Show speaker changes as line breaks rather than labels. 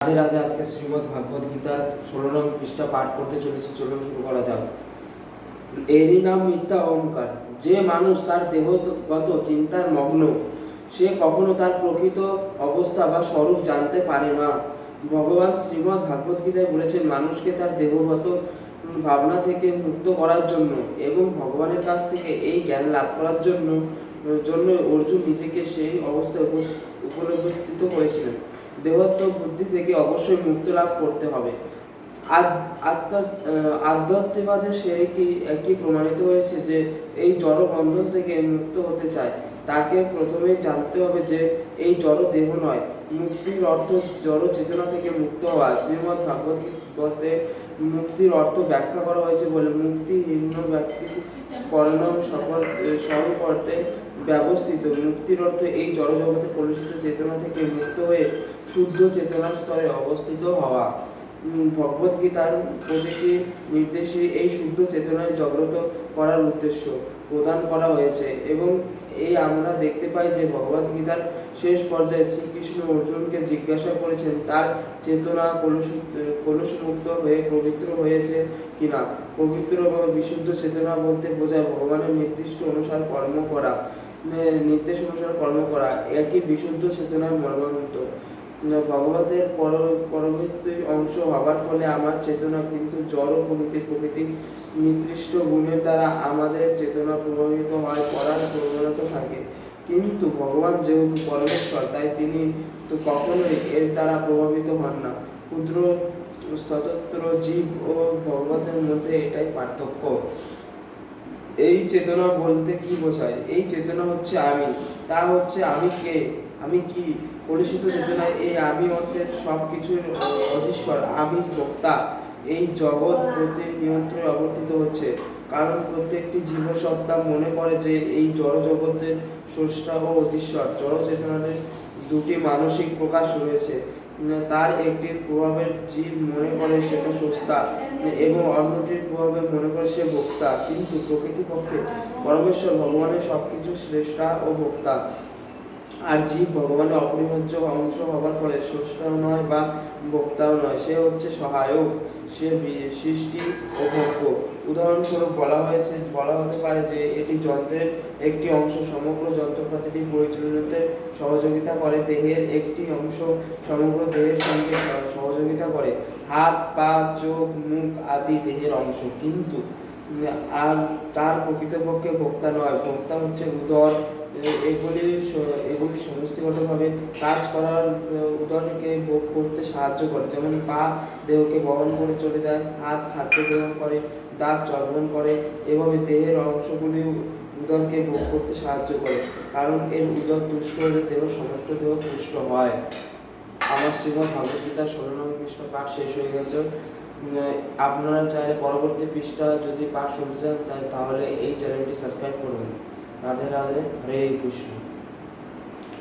রাধে রাধে। আজকে শ্রীমদ্ ভাগবত গীতার 16 নং পৃষ্ঠা পাঠ করতে চলেছি। চলুন শুরু করা যাক। এরই নাম মিথ্যা অহংকার। যে মানুষ তার দেহগত চিন্তার মগ্ন, সে কখনো তার প্রকৃত অবস্থা বা স্বরূপ জানতে পারে না। ভগবান শ্রীমদ্ ভাগবত গীতায় বলেছেন, মানুষকে তার দেহগত ভাবনা থেকে মুক্ত করার জন্য এবং ভগবানের কাছ থেকে এই জ্ঞান লাভ করার জন্য অর্জুন নিজেকে সেই অবস্থায় উপলব্ধিত করেছিলেন। দেহত্ব বুদ্ধি থেকে অবশ্যই মুক্ত লাভ করতে হবে। আধ্যাত্মিকবাদে সে কি প্রমাণিত হয়েছে যে এই জড় বন্ধন থেকে মুক্ত হতে চায়, তাকে প্রথমে জানতে হবে যে এই জড় দেহ নয়। মুক্তির অর্থ জড় চেতনা থেকে মুক্ত হওয়া। শ্রীমদ্ ভাগবতে মুক্তির অর্থ ব্যাখ্যা করা হয়েছে বলে, মুক্তি নিম্ন ব্যক্তি পরিণাম সকল স্বরূপ অর্থে ব্যবস্থিত। মুক্তির অর্থ এই জড় জগতের কলুষিত চেতনা থেকে মুক্ত হয়ে শুদ্ধ চেতনার স্তরে অবস্থিত হওয়া। ভগবত গীতার প্রতিটি নির্দেশে এই শুদ্ধ চেতনায় জাগ্রত করার উদ্দেশ্য প্রদান করা হয়েছে এবং এই আমরা দেখতে পাই যে ভগবত গীতার শেষ পর্যায়ে শ্রীকৃষ্ণ অর্জুনকে জিজ্ঞাসা করেছেন তার চেতনা কলুষমুক্ত হয়ে পবিত্র হয়েছে কিনা। পবিত্র বা বিশুদ্ধ চেতনা বলতে বোঝায় ভগবানের নির্দেশ অনুসার কর্ম করা একই বিশুদ্ধ চেতনার মর্মান্ত। ভগবতের পরবর্তী অংশ হবার ফলে আমার চেতনা কিন্তু জড় প্রকৃতি নিকৃষ্ট গুণের দ্বারা আমাদের চেতনা প্রভাবিত হয়, পড়ার প্রবণতা থাকে। কিন্তু ভগবান যেহেতু পরমেশ্বর, তাই তিনি তো কখনোই এর দ্বারা প্রভাবিত হন না। ক্ষুদ্র স্বতন্ত্র জীব ও ভগবতের মধ্যে এটাই পার্থক্য। এই চেতনা বলতে কি বোঝায়? এই চেতনা হচ্ছে আমি। তা হচ্ছে আমি কে, আমি কি। কলুষিত চেতনায় এই আমি অর্থের সব কিছুর অধীশ্বর, আমি ভোক্তা। এই জগৎ প্রতি নিয়ন্ত্রণে অবর্তিত হচ্ছে, কারণ প্রত্যেকটি জীবসত্তা মনে করে যে এই জড় জগতের স্রষ্টা ও অধীশ্বর। জড় চেতনার দুটি মানসিক প্রকাশ রয়েছে। তার একটির প্রভাবে জীব মনে করে সেটা স্রষ্টা এবং অন্যটির প্রভাবে মনে করে সে ভোক্তা। কিন্তু প্রকৃতপক্ষে পরমেশ্বর ভগবানের সবকিছু শ্রেষ্ঠা ও ভোক্তা, আর জীব ভগবানের অপরিহার্য অংশ হবার ফলে স্রষ্টাও নয় বা ভোক্তাও নয়, সে হচ্ছে সহায়ক, সে সৃষ্টি ও ভোগ্য। উদাহরণস্বরূপ বলা হতে পারে যে এটি যন্ত্রের একটি অংশ সমগ্র যন্ত্রপাতিটি পরিচালনাতে সহযোগিতা করে। দেহের একটি অংশ সমগ্র দেহের সঙ্গে সহযোগিতা করে। হাত, পা, চোখ, মুখ আদি দেহের অংশ, কিন্তু আর তার প্রকৃতপক্ষে ভোক্তা নয়। ভোক্তা হচ্ছে উদর। এগুলি সমষ্টিগতভাবে কাজ করার উদরকে ভোগ করতে সাহায্য করে। যেমন পা দেহকে বহন করে চলে যায়, হাত খাদ্য গ্রহণ করে, দাঁত চর্বণ করে। এভাবে দেহের অংশগুলি উদরকে ভোগ করতে সাহায্য করে, কারণ এর উদর তুষ্ট হলে সমস্ত দেহ তুষ্ট হয়। আমার শ্রীমদ্ ভাগবত গীতার 16 নং পৃষ্ঠা পাঠ শেষ হয়ে গেছে। আপনারা চাইলে পরবর্তী পৃষ্ঠা যদি পাঠ শুনতে চান তাহলে এই চ্যানেলটি সাবস্ক্রাইব করবেন। রাধে রাধে, হরে কৃষ্ণ।